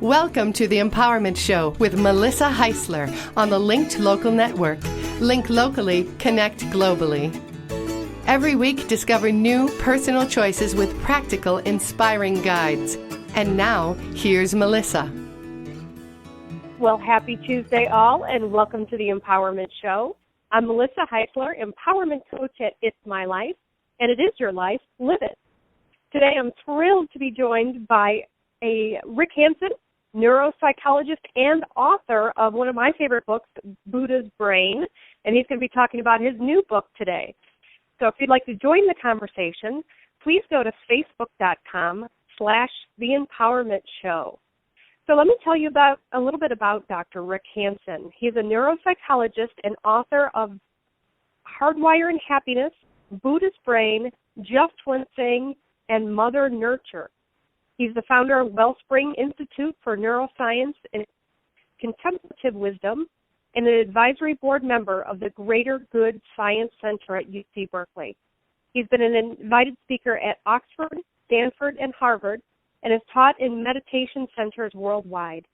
Welcome to the Empowerment Show with Melissa Heisler on the Linked Local Network. Link locally, connect globally. Every week, discover new personal choices with practical, inspiring guides. And now, here's Melissa. Well, happy Tuesday all, and welcome to the Empowerment Show. I'm Melissa Heisler, Empowerment Coach at It's My Life, and it is your life. Live it. Today, I'm thrilled to be joined by Rick Hanson, neuropsychologist and author of one of my favorite books, Buddhist Brain, and he's going to be talking about his new book today. So if you'd like to join the conversation, please go to facebook.com/theempowermentshow. So let me tell you a little bit about Dr. Rick Hanson. He's a neuropsychologist and author of Hardwiring Happiness, Buddhist Brain, Just One Thing, and Mother Nurture. He's the founder of Wellspring Institute for Neuroscience and Contemplative Wisdom and an advisory board member of the Greater Good Science Center at UC Berkeley. He's been an invited speaker at Oxford, Stanford, and Harvard, and has taught in meditation centers worldwide.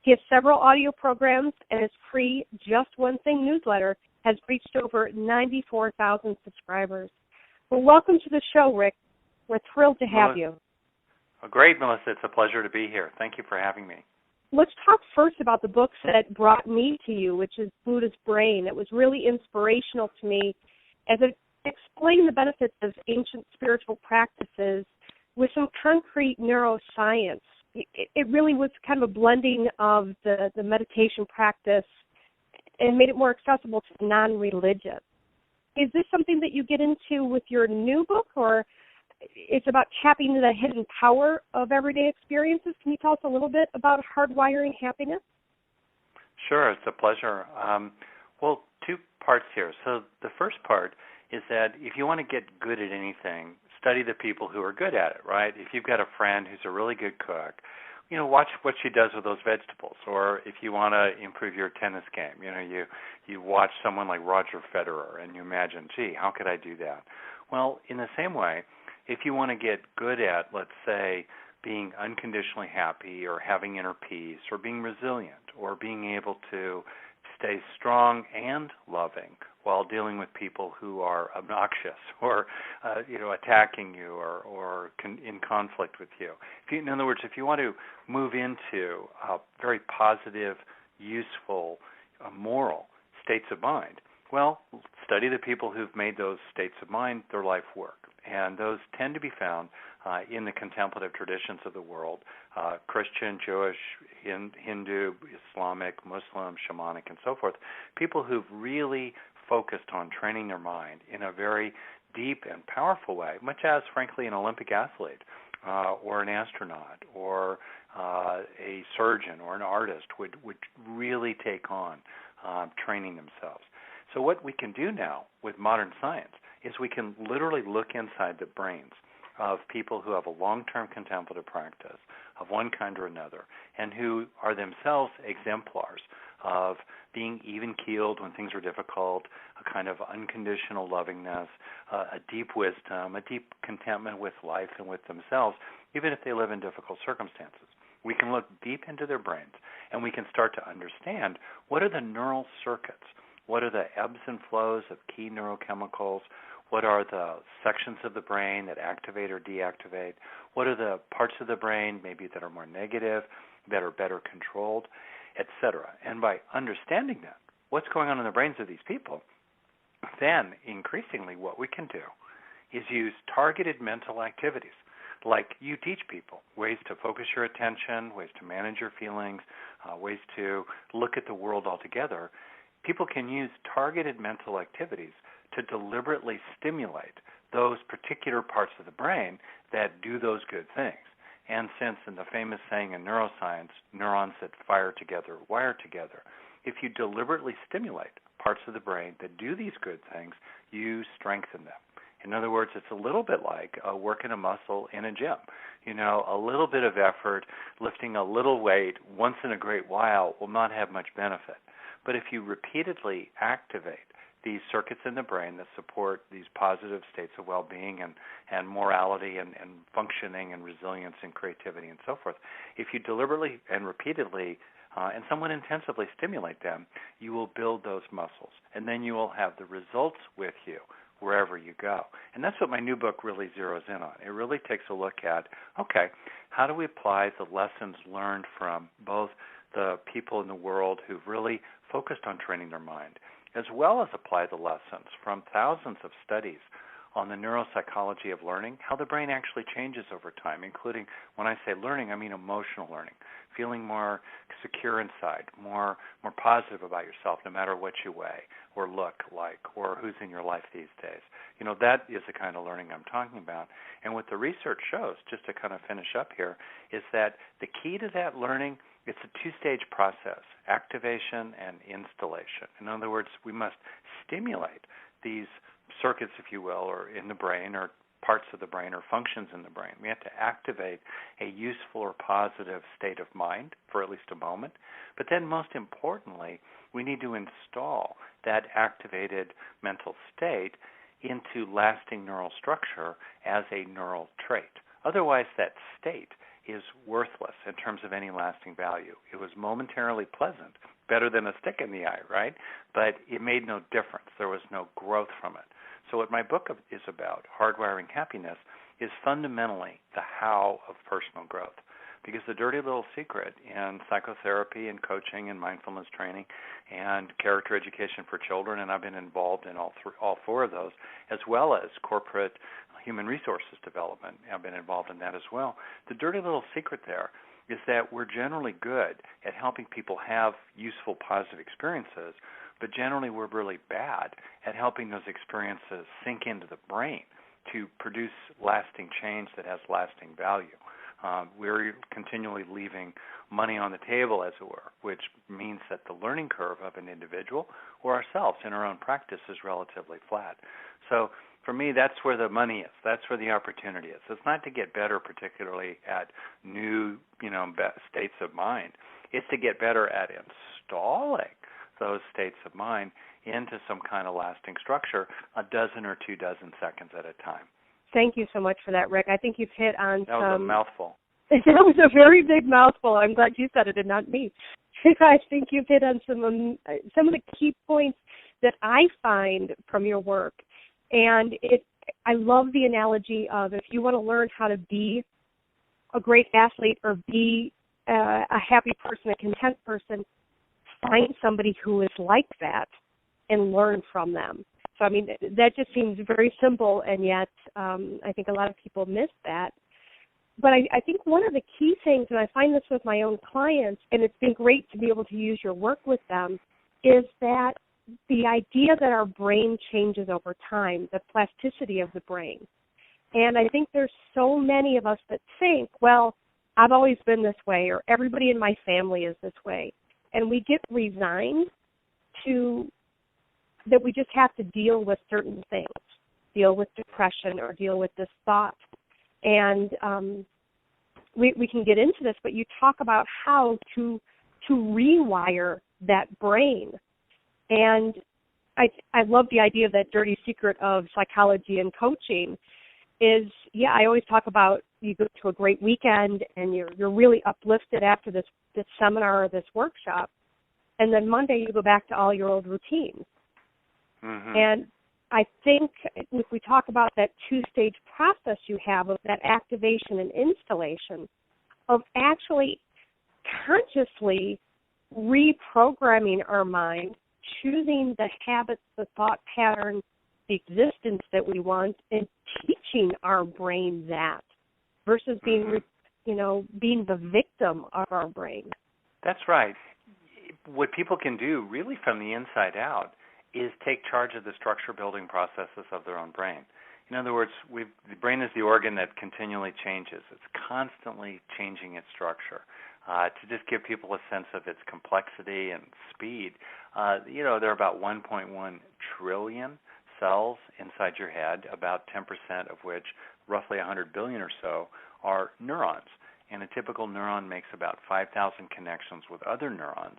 He has several audio programs, and his free Just One Thing newsletter has reached over 94,000 subscribers. Well, welcome to the show, Rick. We're thrilled to have you. Well, great, Melissa. It's a pleasure to be here. Thank you for having me. Let's talk first about the book that brought me to you, which is Buddhist Brain. It was really inspirational to me as it explained the benefits of ancient spiritual practices with some concrete neuroscience. It really was kind of a blending of the meditation practice and made it more accessible to the non-religious. Is this something that you get into with your new book, or it's about tapping the hidden power of everyday experiences? Can you tell us a little bit about Hardwiring Happiness? Sure, it's a pleasure. Well, two parts here. So the first part is that if you want to get good at anything, study the people who are good at it, right? If you've got a friend who's a really good cook, watch what she does with those vegetables. Or if you want to improve your tennis game, you watch someone like Roger Federer and you imagine, gee, how could I do that? Well, in the same way, if you want to get good at, let's say, being unconditionally happy or having inner peace or being resilient or being able to stay strong and loving while dealing with people who are obnoxious or, attacking you or in conflict with you. In other words, if you want to move into very positive, useful, moral states of mind, well, study the people who've made those states of mind their life work. And those tend to be found in the contemplative traditions of the world, Christian, Jewish, Hindu, Islamic, Muslim, shamanic, and so forth, people who've really focused on training their mind in a very deep and powerful way, much as, frankly, an Olympic athlete or an astronaut or a surgeon or an artist would really take on training themselves. So what we can do now with modern science is we can literally look inside the brains of people who have a long-term contemplative practice of one kind or another and who are themselves exemplars of being even-keeled when things are difficult, a kind of unconditional lovingness, a deep wisdom, a deep contentment with life and with themselves, even if they live in difficult circumstances. We can look deep into their brains and we can start to understand what are the neural circuits, what are the ebbs and flows of key neurochemicals, what are the sections of the brain that activate or deactivate, what are the parts of the brain maybe that are more negative, that are better controlled, etc. And by understanding that, what's going on in the brains of these people, then increasingly what we can do is use targeted mental activities. Like you teach people ways to focus your attention, ways to manage your feelings, ways to look at the world altogether. People can use targeted mental activities to deliberately stimulate those particular parts of the brain that do those good things. And since in the famous saying in neuroscience, neurons that fire together wire together, if you deliberately stimulate parts of the brain that do these good things, you strengthen them. In other words, it's a little bit like working a muscle in a gym. A little bit of effort, lifting a little weight once in a great while will not have much benefit. But if you repeatedly activate these circuits in the brain that support these positive states of well-being and morality and functioning and resilience and creativity and so forth. If you deliberately and repeatedly and somewhat intensively stimulate them, you will build those muscles, and then you will have the results with you wherever you go. And that's what my new book really zeroes in on. It really takes a look at, okay, how do we apply the lessons learned from both the people in the world who've really focused on training their mind, as well as apply the lessons from thousands of studies on the neuropsychology of learning, how the brain actually changes over time, including, when I say learning, I mean emotional learning, feeling more secure inside, more positive about yourself, no matter what you weigh or look like or who's in your life these days. You know, that is the kind of learning I'm talking about. And what the research shows, just to kind of finish up here, is that the key to that learning, it's a two-stage process, activation and installation. In other words, we must stimulate these circuits, if you will, or in the brain or parts of the brain or functions in the brain. We have to activate a useful or positive state of mind for at least a moment. But then most importantly, we need to install that activated mental state into lasting neural structure as a neural trait. Otherwise, that state is worthless in terms of any lasting value. It was momentarily pleasant, better than a stick in the eye, right? But it made no difference. There was no growth from it. So what my book is about, Hardwiring Happiness, is fundamentally the how of personal growth. Because the dirty little secret in psychotherapy and coaching and mindfulness training and character education for children, and I've been involved in all four of those, as well as corporate human resources development. I've been involved in that as well. The dirty little secret there is that we're generally good at helping people have useful, positive experiences, but generally we're really bad at helping those experiences sink into the brain to produce lasting change that has lasting value. We're continually leaving money on the table, as it were, which means that the learning curve of an individual or ourselves in our own practice is relatively flat. So for me, that's where the money is. That's where the opportunity is. It's not to get better, particularly at new, states of mind. It's to get better at installing those states of mind into some kind of lasting structure, a dozen or 24 seconds at a time. Thank you so much for that, Rick. I think you've hit on That was a mouthful. That was a very big mouthful. I'm glad you said it and not me. I think you've hit on some of the key points that I find from your work. And I love the analogy of, if you want to learn how to be a great athlete or be a happy person, a content person, find somebody who is like that and learn from them. So, I mean, that just seems very simple, and yet I think a lot of people miss that. But I think one of the key things, and I find this with my own clients, and it's been great to be able to use your work with them, is that the idea that our brain changes over time, the plasticity of the brain. And I think there's so many of us that think, well, I've always been this way, or everybody in my family is this way. And we get resigned to that we just have to deal with certain things, deal with depression or deal with this thought. And we can get into this, but you talk about how to rewire that brain. And I love the idea of that dirty secret of psychology and coaching is, I always talk about you go to a great weekend and you're really uplifted after this seminar or this workshop, and then Monday you go back to all your old routines. Mm-hmm. And I think if we talk about that two-stage process you have of that activation and installation, of actually consciously reprogramming our mind, choosing the habits, the thought patterns, the existence that we want, and teaching our brain that versus being, being the victim of our brain. That's right. What people can do really from the inside out is take charge of the structure-building processes of their own brain. In other words, the brain is the organ that continually changes. It's constantly changing its structure. To just give people a sense of its complexity and speed, there are about 1.1 trillion cells inside your head, about 10% of which, roughly 100 billion or so, are neurons. And a typical neuron makes about 5,000 connections with other neurons,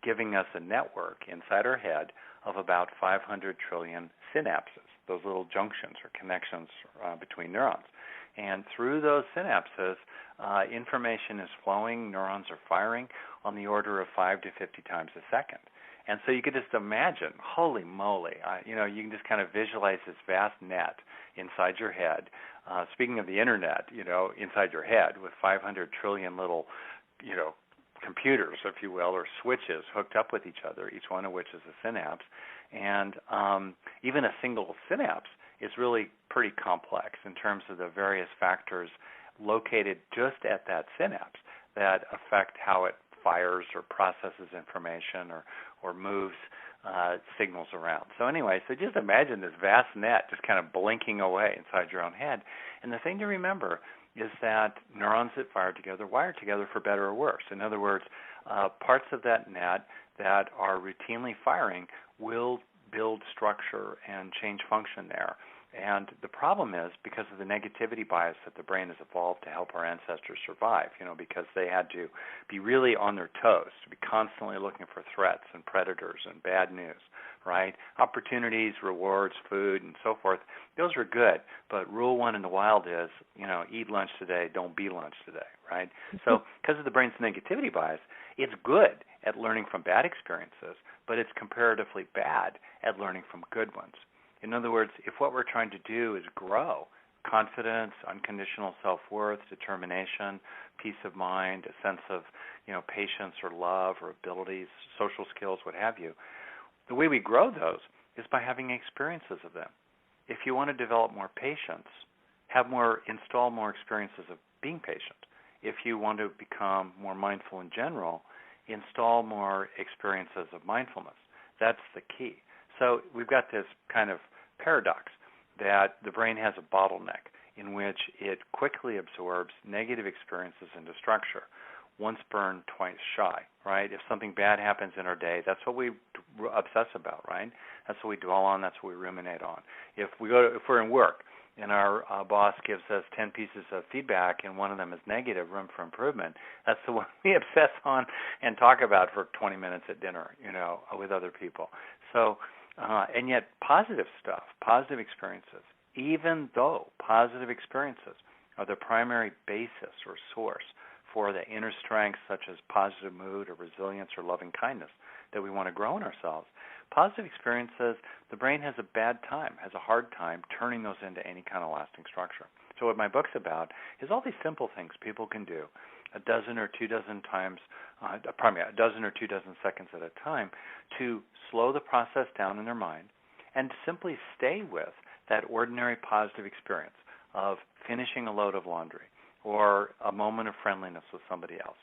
giving us a network inside our head of about 500 trillion synapses, those little junctions or connections between neurons. And through those synapses, information is flowing, neurons are firing on the order of 5 to 50 times a second. And so you could just imagine, holy moly, you can just kind of visualize this vast net inside your head. Speaking of the internet, inside your head with 500 trillion little, computers, if you will, or switches hooked up with each other, each one of which is a synapse. And even a single synapse is really pretty complex in terms of the various factors located just at that synapse that affect how it fires or processes information or moves signals around. So anyway, just imagine this vast net just kind of blinking away inside your own head. And the thing to remember is that neurons that fire together wire together for better or worse. In other words, parts of that net that are routinely firing will build structure and change function there. And the problem is because of the negativity bias that the brain has evolved to help our ancestors survive, because they had to be really on their toes, to be constantly looking for threats and predators and bad news, right? Opportunities, rewards, food, and so forth, those are good. But rule one in the wild is, eat lunch today, don't be lunch today, right? So because of the brain's negativity bias, it's good at learning from bad experiences, but it's comparatively bad at learning from good ones. In other words, if what we're trying to do is grow confidence, unconditional self-worth, determination, peace of mind, a sense of, patience or love or abilities, social skills, what have you, the way we grow those is by having experiences of them. If you want to develop more patience, install more experiences of being patient. If you want to become more mindful in general, install more experiences of mindfulness. That's the key. So we've got this kind of paradox that the brain has a bottleneck in which it quickly absorbs negative experiences into structure. Once burned, twice shy, right? If something bad happens in our day, that's what we obsess about, right? That's what we dwell on. That's what we ruminate on. If we're in work and our boss gives us 10 pieces of feedback and one of them is negative, room for improvement, that's the one we obsess on and talk about for 20 minutes at dinner, with other people. So, and yet positive stuff, positive experiences, even though positive experiences are the primary basis or source for the inner strengths such as positive mood or resilience or loving kindness that we want to grow in ourselves, positive experiences, the brain has a hard time turning those into any kind of lasting structure. So what my book's about is all these simple things people can do a dozen or two dozen seconds at a time to slow the process down in their mind and simply stay with that ordinary positive experience of finishing a load of laundry or a moment of friendliness with somebody else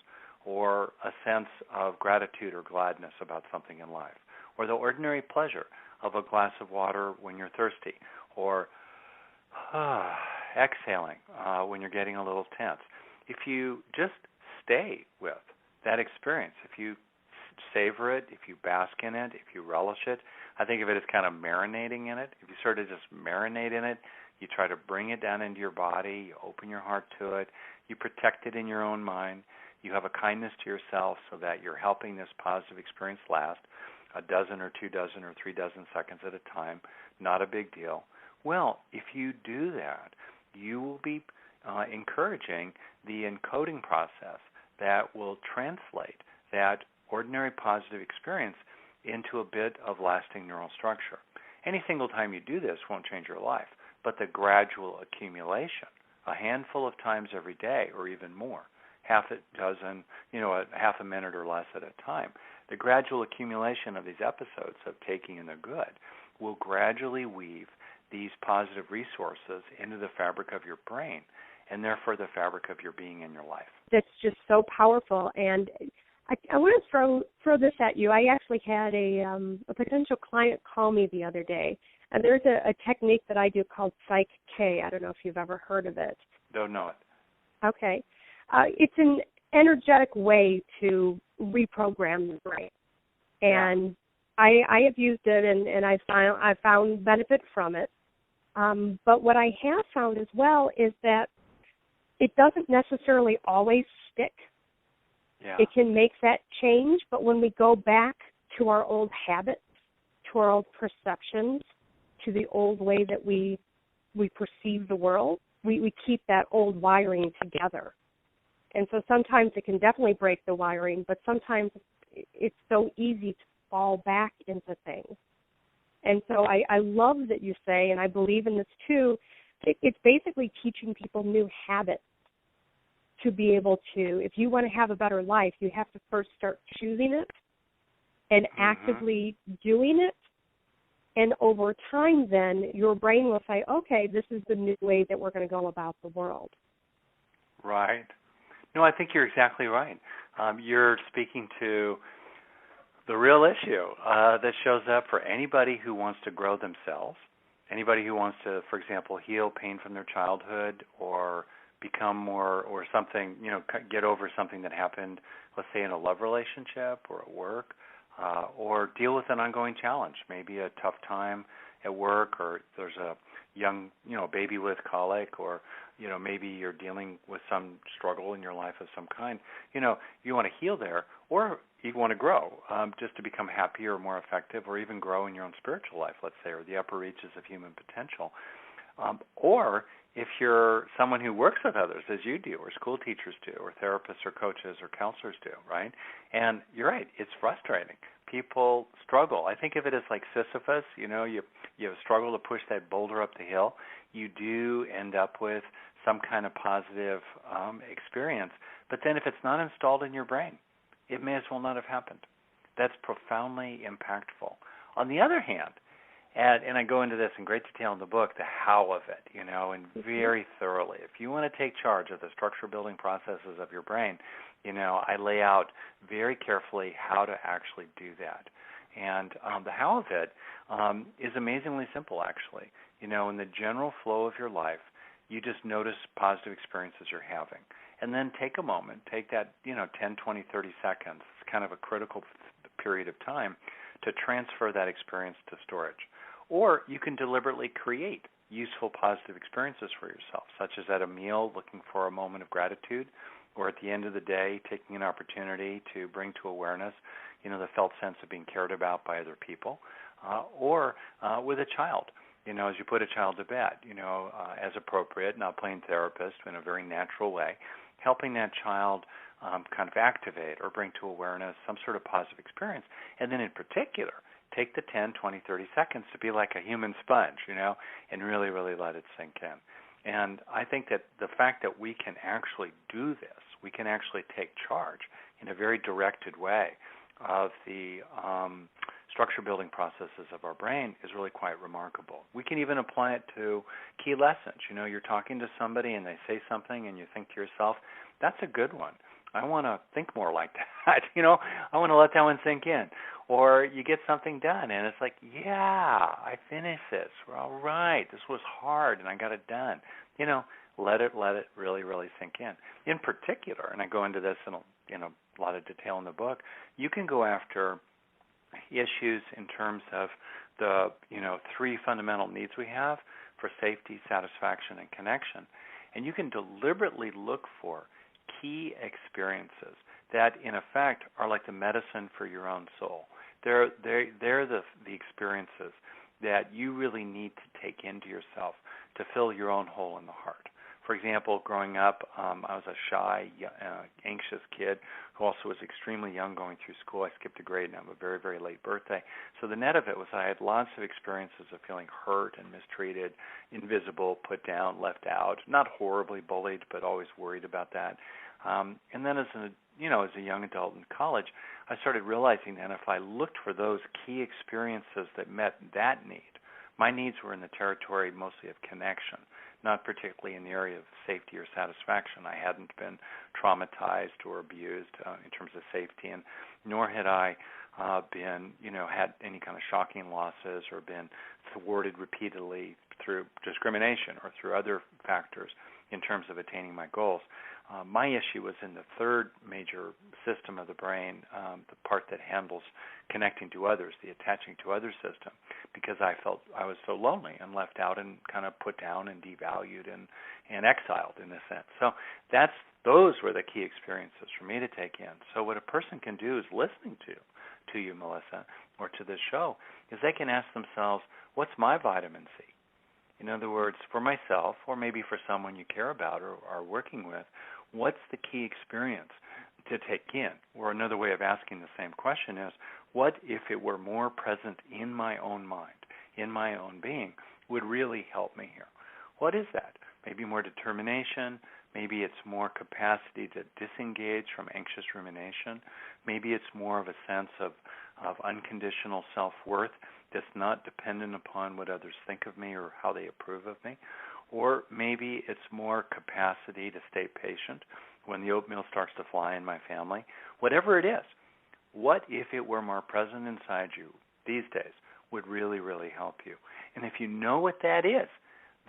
or a sense of gratitude or gladness about something in life or the ordinary pleasure of a glass of water when you're thirsty or exhaling when you're getting a little tense. If you just stay with that experience, if you savor it, if you bask in it, if you relish it, I think of it as kind of marinating in it. If you sort of just marinate in it, you try to bring it down into your body, you open your heart to it, you protect it in your own mind, you have a kindness to yourself so that you're helping this positive experience last a dozen or 2 dozen or 3 dozen seconds at a time, not a big deal. Well, if you do that, you will be encouraging the encoding process that will translate that ordinary positive experience into a bit of lasting neural structure. Any single time you do this won't change your life, but the gradual accumulation, a handful of times every day or even more, half a dozen, a half a minute or less at a time, the gradual accumulation of these episodes of taking in the good will gradually weave these positive resources into the fabric of your brain and therefore the fabric of your being in your life. That's just so powerful. And I want to throw this at you. I actually had a potential client call me the other day, and there's a technique that I do called Psych K. I don't know if you've ever heard of it. Don't know it. Okay. It's an energetic way to reprogram the brain. And I have used it, and I found benefit from it. But what I have found as well is that it doesn't necessarily always stick. Yeah. It can make that change, but when we go back to our old habits, to our old perceptions, to the old way that we perceive the world, we keep that old wiring together. And so sometimes it can definitely break the wiring, but sometimes it's so easy to fall back into things. And so I love that you say, and I believe in this too, it's basically teaching people new habits to be able to, if you want to have a better life, you have to first start choosing it and actively doing it. And over time, then, your brain will say, okay, this is the new way that we're going to go about the world. Right. No, I think you're exactly right. You're speaking to the real issue that shows up for anybody who wants to grow themselves, anybody who wants to, for example, heal pain from their childhood or become more or something, get over something that happened, let's say in a love relationship or at work, or deal with an ongoing challenge, maybe a tough time at work, or there's a young, baby with colic, or, maybe you're dealing with some struggle in your life of some kind. You want to heal there, or you want to grow, just to become happier, more effective, or even grow in your own spiritual life, let's say, or the upper reaches of human potential. Or if you're someone who works with others, as you do, or school teachers do, or therapists or coaches or counselors do, right? And you're right, it's frustrating. People struggle. I think of it as like Sisyphus, you struggle to push that boulder up the hill. You do end up with some kind of positive experience. But then if it's not installed in your brain, it may as well not have happened. That's profoundly impactful. On the other hand, and I go into this in great detail in the book, the how of it, and very thoroughly. If you want to take charge of the structure building processes of your brain, I lay out very carefully how to actually do that. And the how of it is amazingly simple, actually. In the general flow of your life, you just notice positive experiences you're having. And then take a moment, take that, 10, 20, 30 seconds. It's kind of a critical period of time to transfer that experience to storage. Or you can deliberately create useful positive experiences for yourself, such as at a meal looking for a moment of gratitude, or at the end of the day taking an opportunity to bring to awareness, the felt sense of being cared about by other people, or with a child, as you put a child to bed, as appropriate, not playing therapist, in a very natural way, helping that child kind of activate or bring to awareness some sort of positive experience. And then in particular, take the 10, 20, 30 seconds to be like a human sponge, and really, really let it sink in. And I think that the fact that we can actually do this, we can actually take charge in a very directed way of the structure building processes of our brain is really quite remarkable. We can even apply it to key lessons. You're talking to somebody and they say something and you think to yourself, that's a good one. I want to think more like that. I want to let that one sink in. Or you get something done and it's like, yeah, I finished this. We're all right. This was hard and I got it done. Let it really, really sink in. In particular, and I go into this in a lot of detail in the book, you can go after issues in terms of the, three fundamental needs we have for safety, satisfaction, and connection. And you can deliberately look for key experiences that, in effect, are like the medicine for your own soul. They're the experiences that you really need to take into yourself to fill your own hole in the heart. For example, growing up, I was a shy, anxious kid who also was extremely young going through school. I skipped a grade and I have a very, very late birthday. So the net of it was I had lots of experiences of feeling hurt and mistreated, invisible, put down, left out, not horribly bullied, but always worried about that. And then as a young adult in college, I started realizing that if I looked for those key experiences that met that need, my needs were in the territory mostly of connection, not particularly in the area of safety or satisfaction. I hadn't been traumatized or abused in terms of safety, and nor had I been, had any kind of shocking losses or been thwarted repeatedly through discrimination or through other factors in terms of attaining my goals. My issue was in the third major system of the brain, the part that handles connecting to others, the attaching to others system, because I felt I was so lonely and left out and kind of put down and devalued and exiled in a sense. So that's Those were the key experiences for me to take in. So what a person can do is listening to you, Melissa, or to this show, is they can ask themselves, what's my vitamin C? In other words, for myself, or maybe for someone you care about or are working with, what's the key experience to take in? Or another way of asking the same question is, what if it were more present in my own mind, in my own being, would really help me here? What is that? Maybe more determination. Maybe it's more capacity to disengage from anxious rumination. Maybe it's more of a sense of unconditional self-worth that's not dependent upon what others think of me or how they approve of me. Or maybe it's more capacity to stay patient when the oatmeal starts to fly in my family. Whatever it is, what if it were more present inside you these days would really, really help you? And if you know what that is,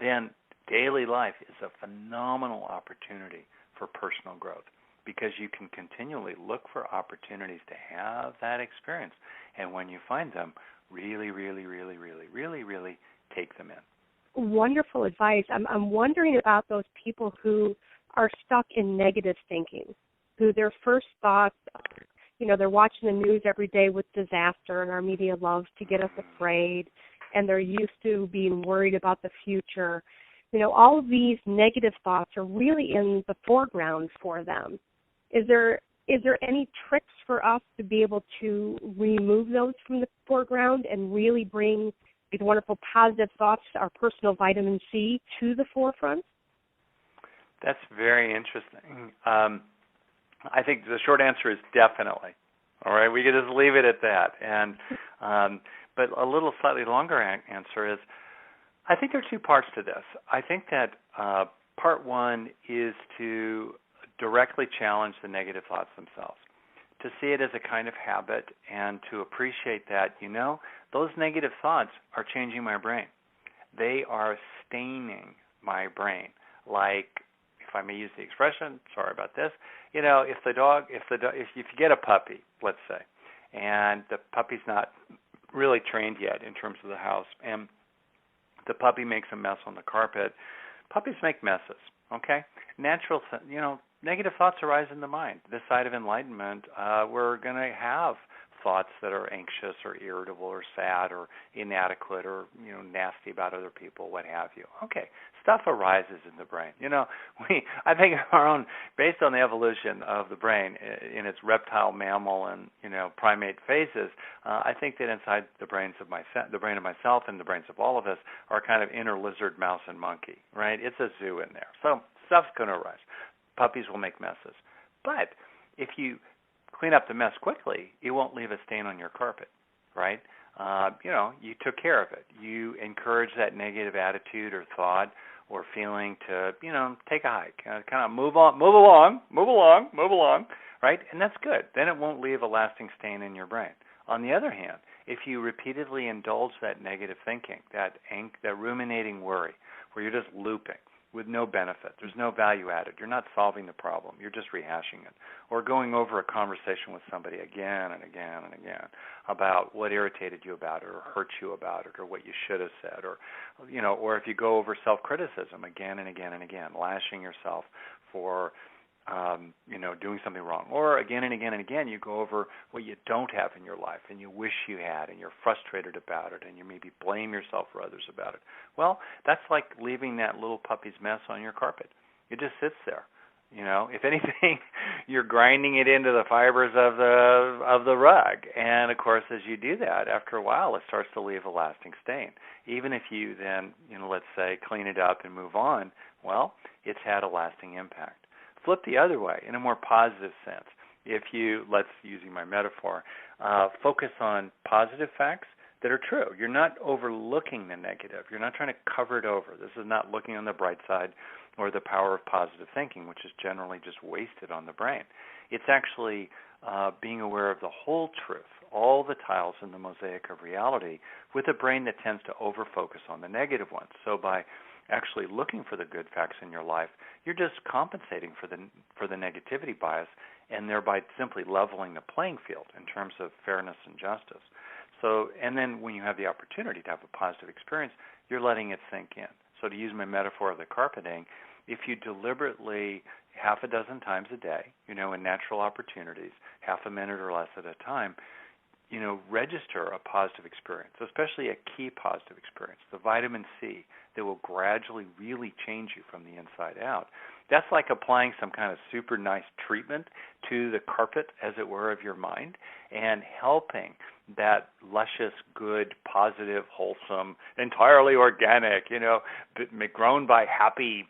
then daily life is a phenomenal opportunity for personal growth, because you can continually look for opportunities to have that experience. And when you find them, really, really, really, really, really, really take them in. Wonderful advice. I'm wondering about those people who are stuck in negative thinking, who their first thoughts are, they're watching the news every day with disaster, and our media loves to get us afraid, and they're used to being worried about the future. All of these negative thoughts are really in the foreground for them. Is there any tricks for us to be able to remove those from the foreground and really bring these wonderful positive thoughts, our personal vitamin C, to the forefront? That's very interesting. I think the short answer is definitely. All right, we could just leave it at that. And but a little slightly longer answer is, I think there are two parts to this. I think that part one is to directly challenge the negative thoughts themselves, to see it as a kind of habit and to appreciate that, those negative thoughts are changing my brain. They are staining my brain. Like, if I may use the expression, sorry about this, if you get a puppy, let's say, and the puppy's not really trained yet in terms of the house, and the puppy makes a mess on the carpet. Puppies make messes, okay? Negative thoughts arise in the mind. This side of enlightenment, we're going to have thoughts that are anxious or irritable or sad or inadequate or, nasty about other people, what have you. Okay, stuff arises in the brain. I think based on the evolution of the brain in its reptile, mammal, and, primate phases, I think that inside the brain of myself and the brains of all of us are kind of inner lizard, mouse, and monkey, right? It's a zoo in there. So stuff's going to arise. Puppies will make messes. But if you clean up the mess quickly, it won't leave a stain on your carpet, right? You took care of it. You encourage that negative attitude or thought or feeling to, take a hike, kind of move along, right? And that's good. Then it won't leave a lasting stain in your brain. On the other hand, if you repeatedly indulge that negative thinking, that ruminating worry, where you're just looping with no benefit, there's no value added, you're not solving the problem, you're just rehashing it, or going over a conversation with somebody again and again and again about what irritated you about it or hurt you about it or what you should have said, or or if you go over self-criticism again and again and again, lashing yourself for doing something wrong, or again and again and again you go over what you don't have in your life and you wish you had and you're frustrated about it and you maybe blame yourself for others about it. Well, that's like leaving that little puppy's mess on your carpet. It just sits there. If anything, you're grinding it into the fibers of the rug. And of course, as you do that, after a while, it starts to leave a lasting stain. Even if you then, let's say, clean it up and move on, well, it's had a lasting impact. Flip the other way, in a more positive sense. If you, using my metaphor, focus on positive facts that are true. You're not overlooking the negative. You're not trying to cover it over. This is not looking on the bright side or the power of positive thinking, which is generally just wasted on the brain. It's actually being aware of the whole truth, all the tiles in the mosaic of reality, with a brain that tends to over-focus on the negative ones. So by actually looking for the good facts in your life, you're just compensating for the negativity bias, and thereby simply leveling the playing field in terms of fairness and justice. So, and then when you have the opportunity to have a positive experience, you're letting it sink in. So to use my metaphor of the carpeting, if you deliberately half a dozen times a day, in natural opportunities, half a minute or less at a time, register a positive experience, especially a key positive experience, the vitamin C that will gradually really change you from the inside out. That's like applying some kind of super nice treatment to the carpet, as it were, of your mind, and helping that luscious, good, positive, wholesome, entirely organic, grown by happy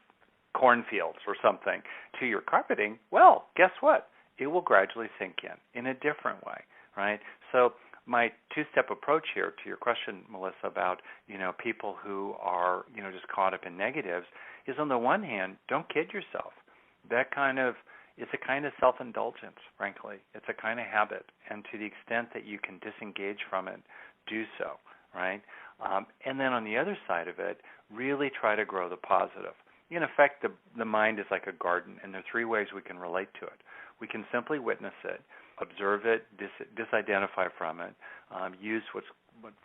cornfields or something to your carpeting. Well, guess what? It will gradually sink in a different way, right? So my two-step approach here to your question, Melissa, about, people who are, just caught up in negatives is, on the one hand, don't kid yourself. It's a kind of self-indulgence, frankly. It's a kind of habit. And to the extent that you can disengage from it, do so, right? And then on the other side of it, really try to grow the positive. In effect, the mind is like a garden, and there are three ways we can relate to it. We can simply witness it, observe it, disidentify from it, use what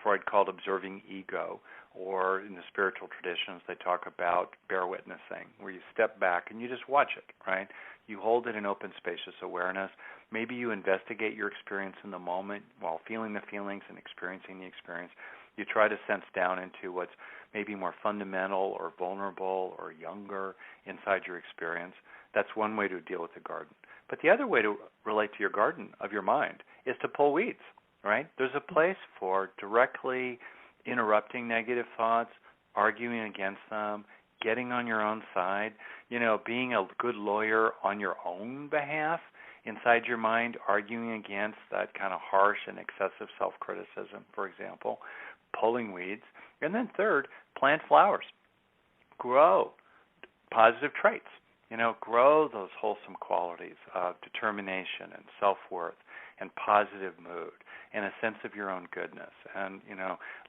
Freud called observing ego, or in the spiritual traditions they talk about bear witnessing, where you step back and you just watch it, right? You hold it in open, spacious awareness. Maybe you investigate your experience in the moment while feeling the feelings and experiencing the experience. You try to sense down into what's maybe more fundamental or vulnerable or younger inside your experience. That's one way to deal with the garden. But the other way to relate to your garden of your mind is to pull weeds, right? There's a place for directly interrupting negative thoughts, arguing against them, getting on your own side, being a good lawyer on your own behalf inside your mind, arguing against that kind of harsh and excessive self-criticism, for example, pulling weeds. And then third, plant flowers. Grow positive traits. Grow those wholesome qualities of determination and self-worth and positive mood and a sense of your own goodness and,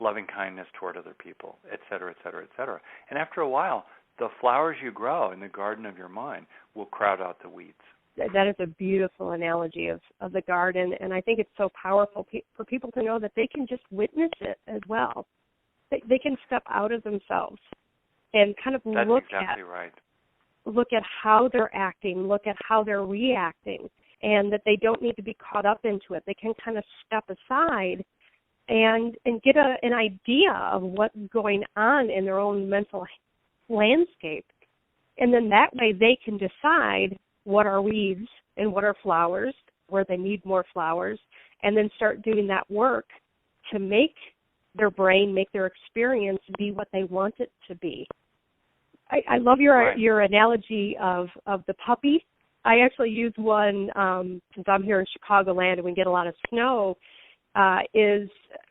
loving kindness toward other people, et cetera, et cetera, et cetera. And after a while, the flowers you grow in the garden of your mind will crowd out the weeds. That is a beautiful analogy of the garden, and I think it's so powerful for people to know that they can just witness it as well. They can step out of themselves and kind of look at how they're acting, look at how they're reacting, and that they don't need to be caught up into it. They can kind of step aside and get an idea of what's going on in their own mental landscape. And then that way they can decide what are weeds and what are flowers, where they need more flowers, and then start doing that work to make their brain, make their experience be what they want it to be. I love your analogy of the puppy. I actually use one, since I'm here in Chicagoland and we get a lot of snow, is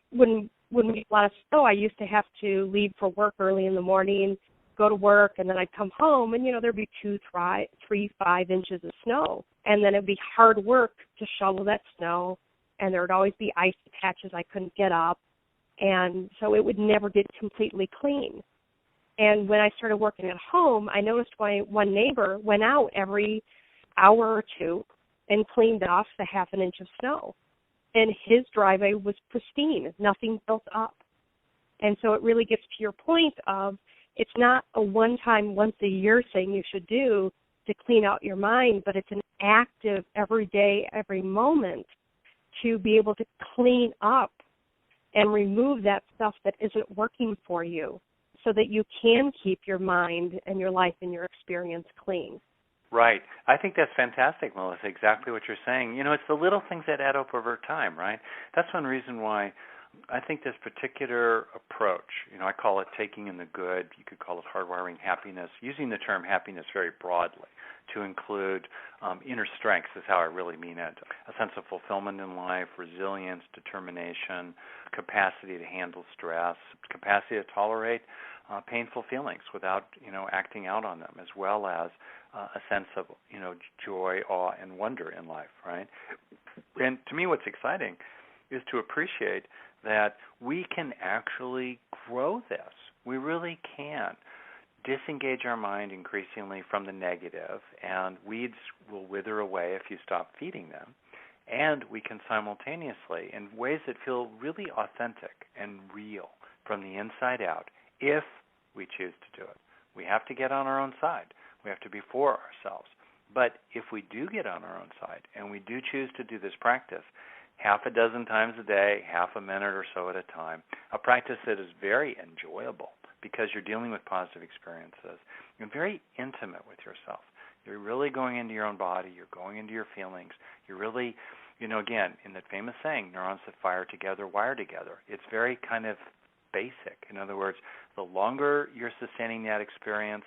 when we get a lot of snow, I used to have to leave for work early in the morning, go to work, and then I'd come home, and, there'd be 2, 3, 5 inches of snow. And then it'd be hard work to shovel that snow, and there would always be ice patches I couldn't get up. And so it would never get completely clean. And when I started working at home, I noticed one neighbor went out every hour or two and cleaned off the half an inch of snow. And his driveway was pristine, nothing built up. And so it really gets to your point of it's not a one-time, once-a-year thing you should do to clean out your mind, but it's an active, every day, every moment to be able to clean up and remove that stuff that isn't working for you so that you can keep your mind and your life and your experience clean. Right. I think that's fantastic, Melissa, exactly what you're saying. It's the little things that add up over time, right? That's one reason why I think this particular approach, I call it taking in the good, you could call it hardwiring happiness, using the term happiness very broadly to include inner strengths is how I really mean it, a sense of fulfillment in life, resilience, determination, capacity to handle stress, capacity to tolerate painful feelings without, acting out on them, as well as a sense of, joy, awe, and wonder in life, right? And to me what's exciting is to appreciate that we can actually grow this. We really can disengage our mind increasingly from the negative, and weeds will wither away if you stop feeding them. And we can simultaneously, in ways that feel really authentic and real from the inside out, if we choose to do it. We have to get on our own side. We have to be for ourselves. But if we do get on our own side and we do choose to do this practice half a dozen times a day, half a minute or so at a time, a practice that is very enjoyable because you're dealing with positive experiences and very intimate with yourself. You're really going into your own body. You're going into your feelings. You're really, again, in that famous saying, neurons that fire together wire together. It's very kind of basic. In other words, the longer you're sustaining that experience,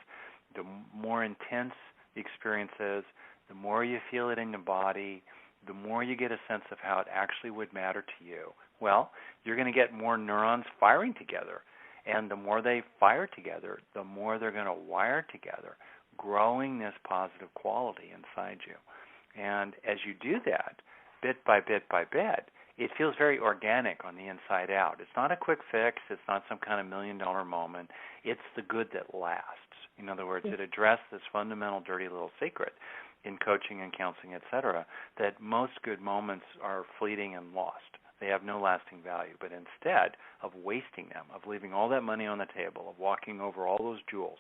the more intense the experience is, the more you feel it in your body, the more you get a sense of how it actually would matter to you. Well, you're going to get more neurons firing together. And the more they fire together, the more they're going to wire together, growing this positive quality inside you. And as you do that, bit by bit by bit, it feels very organic on the inside out. It's not a quick fix. It's not some kind of $1 million moment. It's the good that lasts. In other words, it addressed this fundamental dirty little secret in coaching and counseling, et cetera, that most good moments are fleeting and lost. They have no lasting value. But instead of wasting them, of leaving all that money on the table, of walking over all those jewels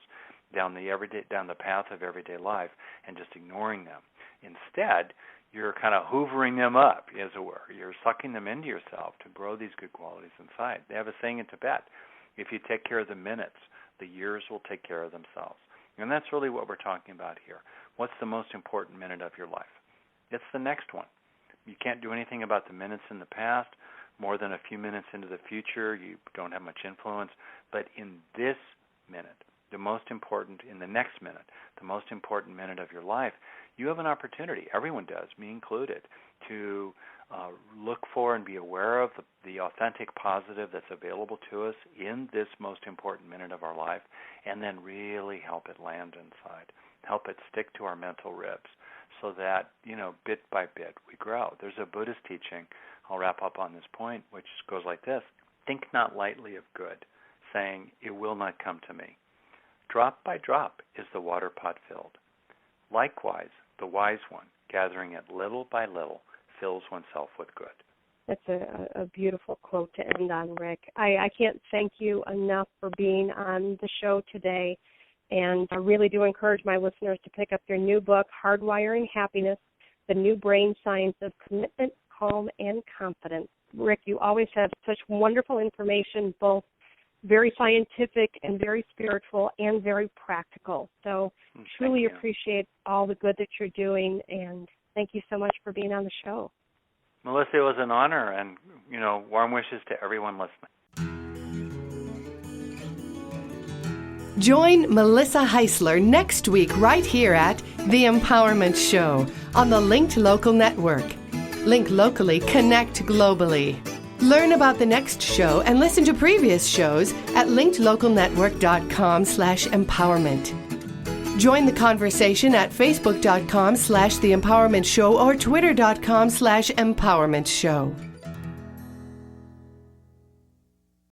down the path of everyday life and just ignoring them, instead you're kind of hoovering them up, as it were. You're sucking them into yourself to grow these good qualities inside. They have a saying in Tibet, if you take care of the minutes, the years will take care of themselves. And that's really what we're talking about here. What's the most important minute of your life? It's the next one. You can't do anything about the minutes in the past. More than a few minutes into the future, you don't have much influence. But in this minute, the most important, in the next minute, the most important minute of your life, you have an opportunity, everyone does, me included, to look for and be aware of the authentic positive that's available to us in this most important minute of our life, and then really help it land inside, help it stick to our mental ribs so that, bit by bit we grow. There's a Buddhist teaching, I'll wrap up on this point, which goes like this: think not lightly of good, saying, it will not come to me. Drop by drop is the water pot filled. Likewise, the wise one, gathering it little by little, fills oneself with good. That's a beautiful quote to end on, Rick. I can't thank you enough for being on the show today, and I really do encourage my listeners to pick up your new book, Hardwiring Happiness, the new Brain Science of Commitment, Calm, and Confidence. Rick, you always have such wonderful information, both very scientific and very spiritual and very practical. So truly appreciate all the good that you're doing, and thank you so much for being on the show. Melissa, it was an honor, and, warm wishes to everyone listening. Join Melissa Heisler next week right here at The Empowerment Show on the Linked Local Network. Link locally, connect globally. Learn about the next show and listen to previous shows at linkedlocalnetwork.com/empowerment. Join the conversation at facebook.com/The Empowerment Show or twitter.com/Empowerment Show.